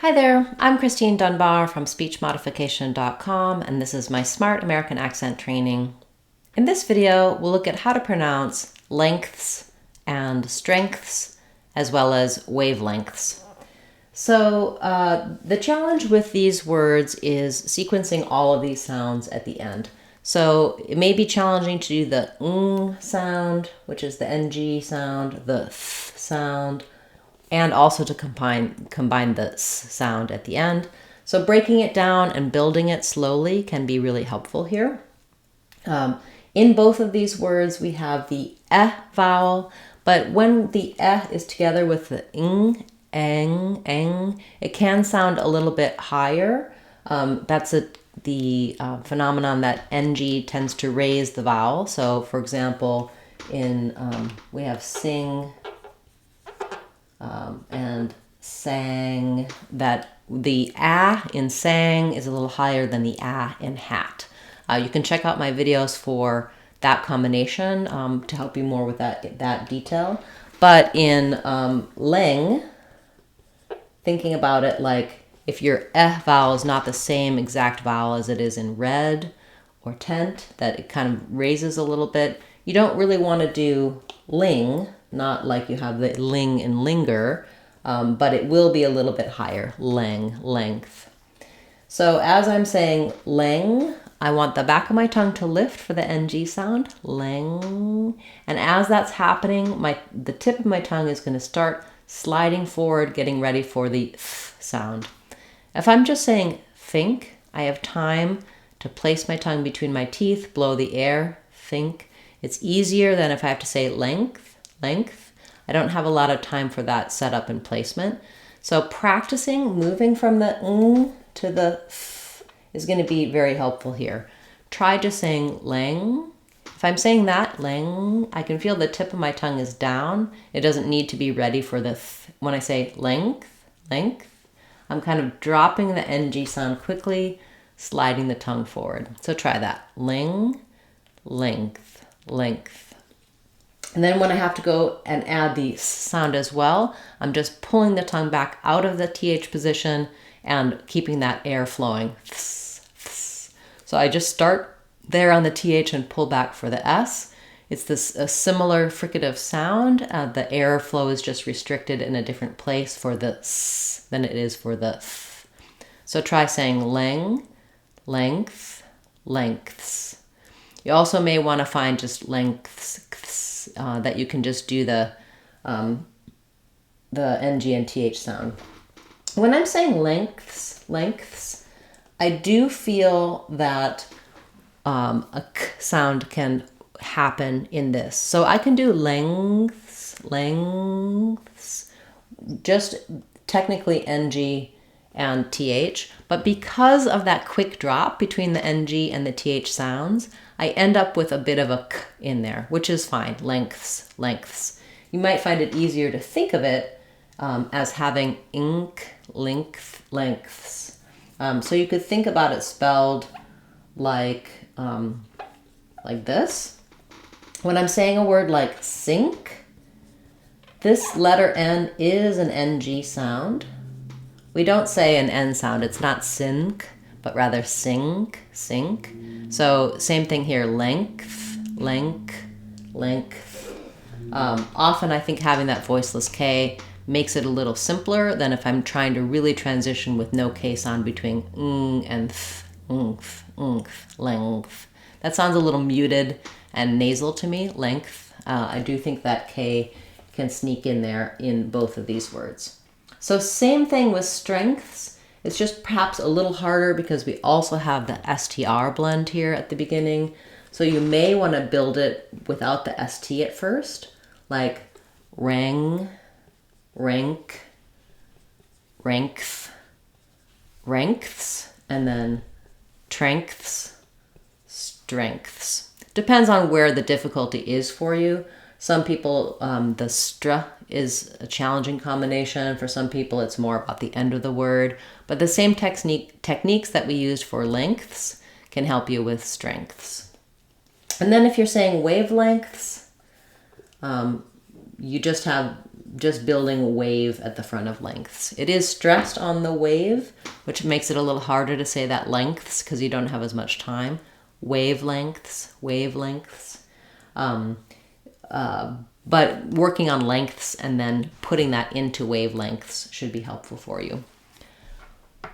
Hi there, I'm Christine Dunbar from SpeechModification.com, and this is my Smart American Accent training. In this video, we'll look at how to pronounce lengths and strengths, as well as wavelengths. So the challenge with these words is sequencing all of these sounds at the end. So it may be challenging to do the ng sound, which is the ng sound, the th sound, and also to combine the s sound at the end. So breaking it down and building it slowly can be really helpful here. In both of these words, we have the vowel, but when the is together with the eng, it can sound a little bit higher. That's the phenomenon that ng tends to raise the vowel. So for example, we have sing, and sang, that the in sang is a little higher than the in hat. You can check out my videos for that combination to help you more with that detail. But in leng, thinking about it like if your vowel is not the same exact vowel as it is in red or tent, that it kind of raises a little bit, you don't really want to do ling, not like you have the ling in linger, but it will be a little bit higher, leng, length. So as I'm saying leng, I want the back of my tongue to lift for the ng sound, leng. And as that's happening, the tip of my tongue is going to start sliding forward, getting ready for the th sound. If I'm just saying think, I have time to place my tongue between my teeth, blow the air, think. It's easier than if I have to say length. I don't have a lot of time for that setup and placement. So practicing moving from the ng to the th is going to be very helpful here. Try just saying leng. If I'm saying that, leng, I can feel the tip of my tongue is down. It doesn't need to be ready for the th. When I say length, I'm kind of dropping the ng sound quickly, sliding the tongue forward. So try that. Leng, length, length. And then when I have to go and add the sound as well, I'm just pulling the tongue back out of the th position and keeping that air flowing. So I just start there on the th and pull back for the s. It's a similar fricative sound. The air flow is just restricted in a different place for the s than it is for the th. So try saying leng, length, lengths. You also may want to find just lengths, that you can just do the ng and th sound. When I'm saying lengths, I do feel that a k sound can happen in this. So I can do lengths, just technically ng and th, but because of that quick drop between the ng and the th sounds, I end up with a bit of a k in there, which is fine. Lengths. You might find it easier to think of it as having ink, lengths. So you could think about it spelled like this. When I'm saying a word like sink, this letter N is an NG sound. We don't say an N sound. It's not sink, but rather sink. So same thing here, length. Often I think having that voiceless K makes it a little simpler than if I'm trying to really transition with no K sound between ng and th, length. That sounds a little muted and nasal to me, length. I do think that K can sneak in there in both of these words. So same thing with strengths. It's just perhaps a little harder because we also have the STR blend here at the beginning. So you may want to build it without the ST at first, like rang, rank, ranks, and then strengths. Depends on where the difficulty is for you. Some people, the stra is a challenging combination. For some people, it's more about the end of the word. But the same techniques that we used for lengths can help you with strengths. And then if you're saying wavelengths, you just have just building a wave at the front of lengths. It is stressed on the wave, which makes it a little harder to say that lengths because you don't have as much time. Wavelengths, wavelengths. But working on lengths and then putting that into wavelengths should be helpful for you.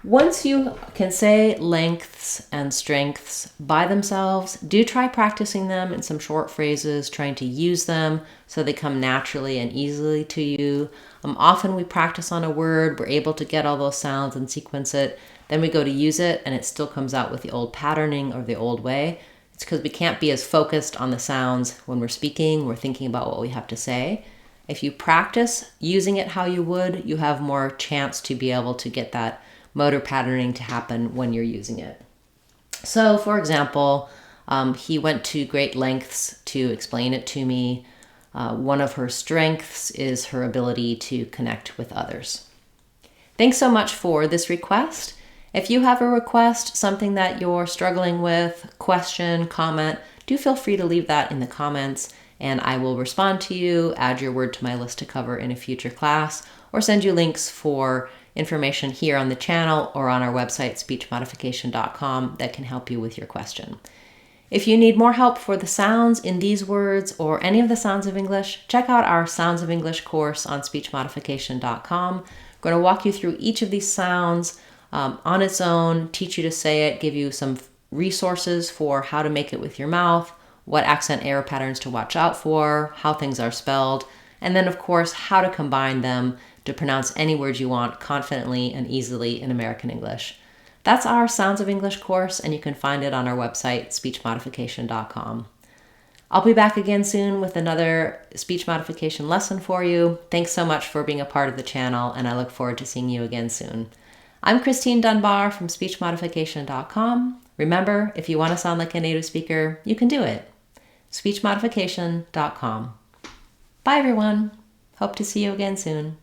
Once you can say lengths and strengths by themselves, do try practicing them in some short phrases, trying to use them so they come naturally and easily to you. Often we practice on a word, we're able to get all those sounds and sequence it. Then we go to use it and it still comes out with the old patterning or the old way. It's because we can't be as focused on the sounds when we're speaking, we're thinking about what we have to say. If you practice using it how you would, you have more chance to be able to get that motor patterning to happen when you're using it. So, for example, he went to great lengths to explain it to me. One of her strengths is her ability to connect with others. Thanks so much for this request. If you have a request, something that you're struggling with, question, comment, do feel free to leave that in the comments and I will respond to you, add your word to my list to cover in a future class, or send you links for information here on the channel or on our website, speechmodification.com, that can help you with your question. If you need more help for the sounds in these words or any of the sounds of English, check out our Sounds of English course on speechmodification.com. I'm going to walk you through each of these sounds on its own, teach you to say it, give you some resources for how to make it with your mouth, what accent error patterns to watch out for, how things are spelled, and then of course how to combine them to pronounce any words you want confidently and easily in American English. That's our Sounds of English course, and you can find it on our website, speechmodification.com. I'll be back again soon with another speech modification lesson for you. Thanks so much for being a part of the channel, and I look forward to seeing you again soon. I'm Christine Dunbar from speechmodification.com. Remember, if you want to sound like a native speaker, you can do it. speechmodification.com. Bye everyone. Hope to see you again soon.